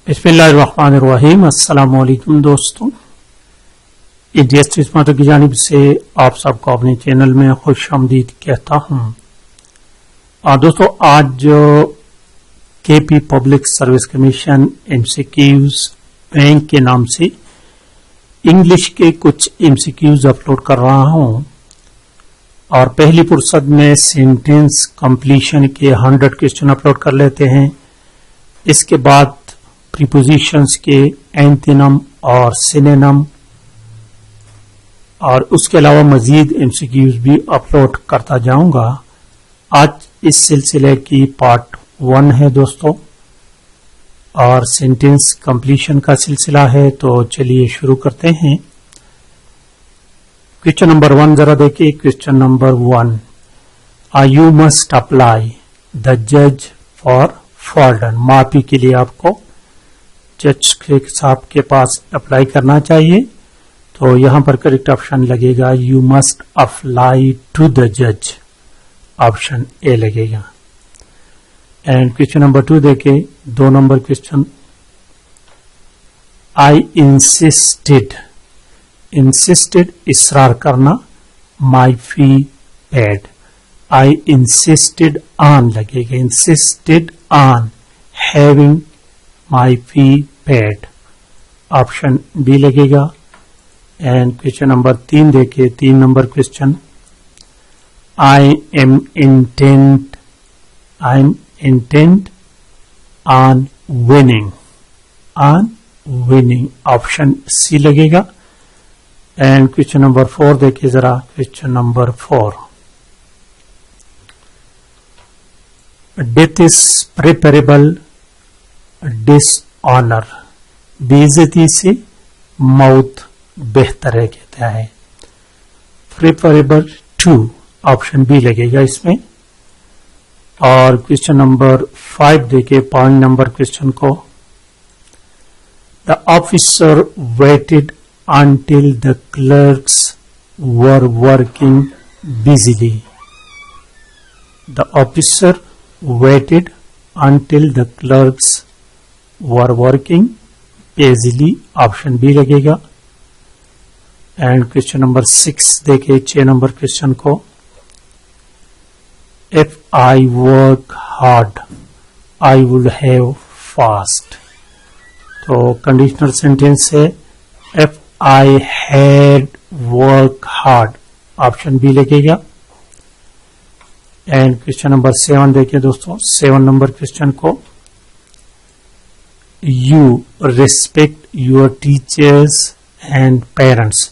बिस्मिल्लाहिर्रहमानिर्रहीम। अस्सलामु अलैकुम दोस्तों, इंडिया स्ट्रीट मार्केट की जानिब से आप सबको अपने चैनल में खुश आमदीद कहता हूँ। दोस्तों, आज KP public service commission MCQs bank के नाम से इंग्लिश के कुछ एमसीक्यूज अपलोड कर रहा हूँ और पहली फुर्सत में सेंटेंस कंप्लीशन के 100 क्वेश्चन अपलोड कर लेते हैं। इसके बाद प्रीपोजिशंस के एंटोनिम और सिनोनिम और उसके अलावा मजीद एमसीक्यूज भी अपलोड करता जाऊंगा। आज इस सिलसिले की पार्ट 1 है दोस्तों और सेंटेंस कंप्लीशन का सिलसिला है, तो चलिए शुरू करते हैं। क्वेश्चन नंबर 1 जरा देखिए। Question number 1, you must apply the जज फॉर फॉल्डन। माफी के लिए आपको जज साहब के पास अप्लाई करना चाहिए, तो यहां पर करेक्ट ऑप्शन लगेगा you must apply to the जज, ऑप्शन ए लगेगा। एंड क्वेश्चन नंबर 2 देखे, 2 number question, I insisted, insisted इसरार करना, my fee paid, I insisted on लगेगा, insisted on having my fee paid, option B लगेगा। And question number 3 देखिए, 3 number question, I am intent on winning, on winning, option C लगेगा। And question number 4 देखिए जरा। Question number 4, death is preferable dishonour, बेइज्जती से मौत बेहतर है कहता है। प्रिफरेबल टू, ऑप्शन बी लगेगा इसमें। और क्वेश्चन नंबर 5 देखिए, 5 नंबर क्वेश्चन को, the officer waited until the clerks were working busily, the officer waited until the clerks were working busily, option B लगेगा। एंड क्वेश्चन नंबर 6 देखिए, 6 नंबर क्वेश्चन को, if I work hard I would have fast, तो conditional sentence है if I had work hard, option B लगेगा। And question number 7 देखिए दोस्तों, 7 number question को, you respect your teachers and parents,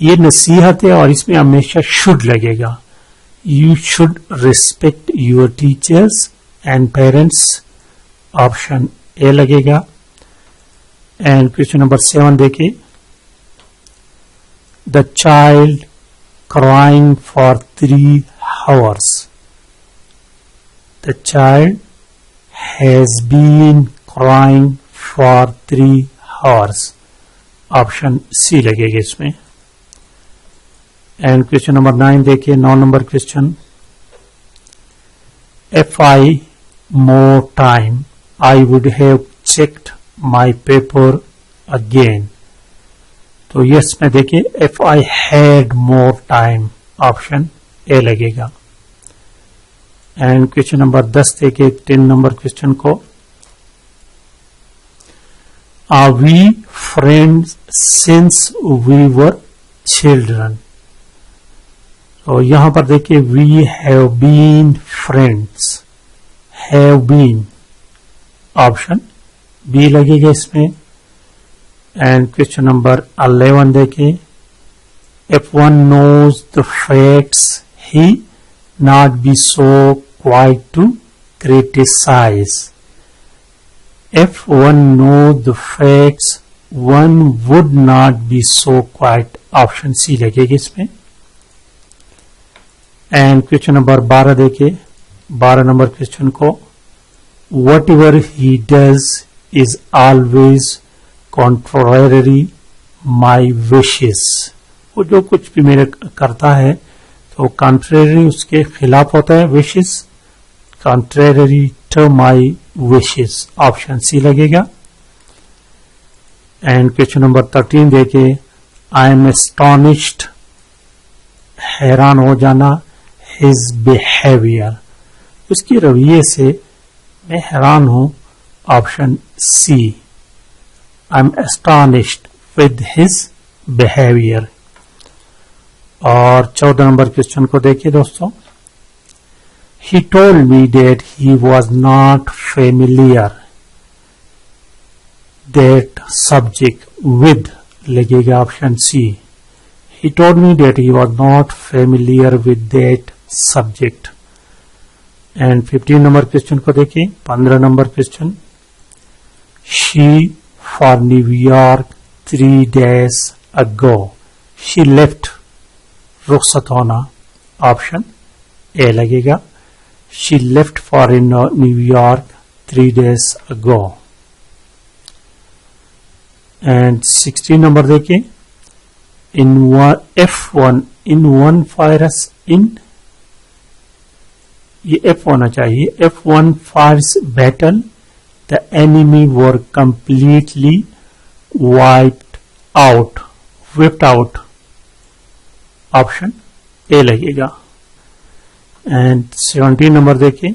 ये नसीहत है और इसमें हमेशा शुड लगेगा, you should respect your teachers and parents, option A लगेगा। एंड क्वेश्चन नंबर 7 देखिए, the child crying for 3 hours, the child has been crying for 3 hours, option C लगेगा इसमें। एंड क्वेश्चन नंबर 9 देखिए, 9 number question, if I more time I would have checked my paper again, तो यस में देखिए if I had more time, option A लगेगा। And question number 10 देखिए, 10 number question को, are we friends since we were children, तो यहां पर देखिए we have been friends, have been, option B लगेगा इसमें। एंड क्वेश्चन नंबर 11 देखिए, if one knows the facts he not be so quite to criticise, if one know the facts one would not be so quite, option C लगेगी इसमें। And question number 12 देखिए, 12 number question को, what ever he does is always contrary my wishes, वो जो कुछ भी मेरे करता है तो कॉन्ट्रेरी उसके खिलाफ होता है, wishes contrary to my wishes, option C लगेगा। एंड क्वेश्चन नंबर 13 देखे, आई एम एस्टॉनिश्ड, हैरान हो जाना, हिज बिहेवियर, उसकी रवैये से मैं हैरान हूं, option C, I am astonished with his behaviour. और 14 नंबर क्वेश्चन को देखिए दोस्तों, he told me that he was not familiar, that subject with लगेगा option C, he told me that he was not familiar with that subject। And 15 number question को देखिए, 15 number question, she for New York 3 days ago, she left, रुखसत होना, option A लगेगा, she left for New York 3 days ago। And 16 number देखिए, in F1 in one virus in, ये F होना चाहिए, F1 fires battle the enemy were completely wiped out, option A लगेगा। And 17 number देखिए,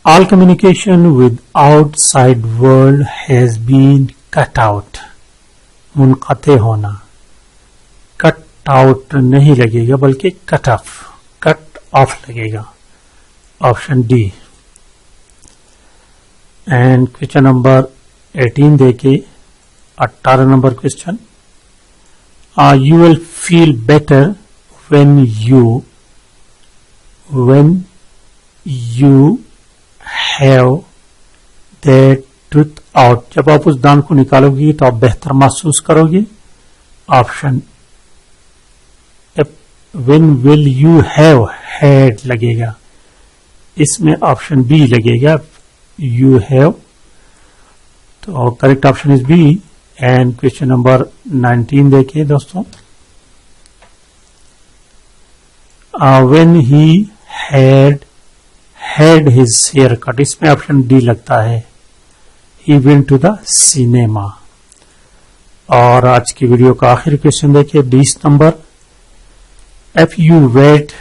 all communication with outside world has been cut out, मुनक़ते होना, cut out नहीं लगेगा बल्कि कट ऑफ लगेगा, option D. And question number 18 देखिए, 18 number question, you will feel better when you have that tooth out, जब आप उस दांत को निकालोगे तो आप बेहतर महसूस करोगे, option when will you have had लगेगा, इसमें ऑप्शन बी लगेगा, you have, तो correct option is B. And question number 19 देखिए दोस्तों, when he had his haircut, इसमें ऑप्शन डी लगता है, he went to the cinema. और आज की वीडियो का आखिरी क्वेश्चन देखिए, 20 number, if you wait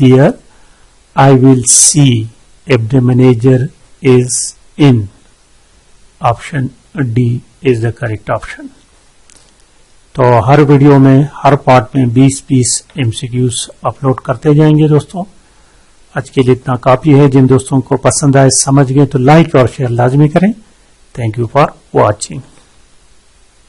there I will see if the manager is in, option D is the correct option. तो हर वीडियो में, हर पार्ट में 20-20 MCQs अपलोड करते जाएंगे दोस्तों। आज के लिए इतना काफी है। जिन दोस्तों को पसंद आए, समझ गए, तो लाइक और शेयर लाजमी करें। Thank you for watching.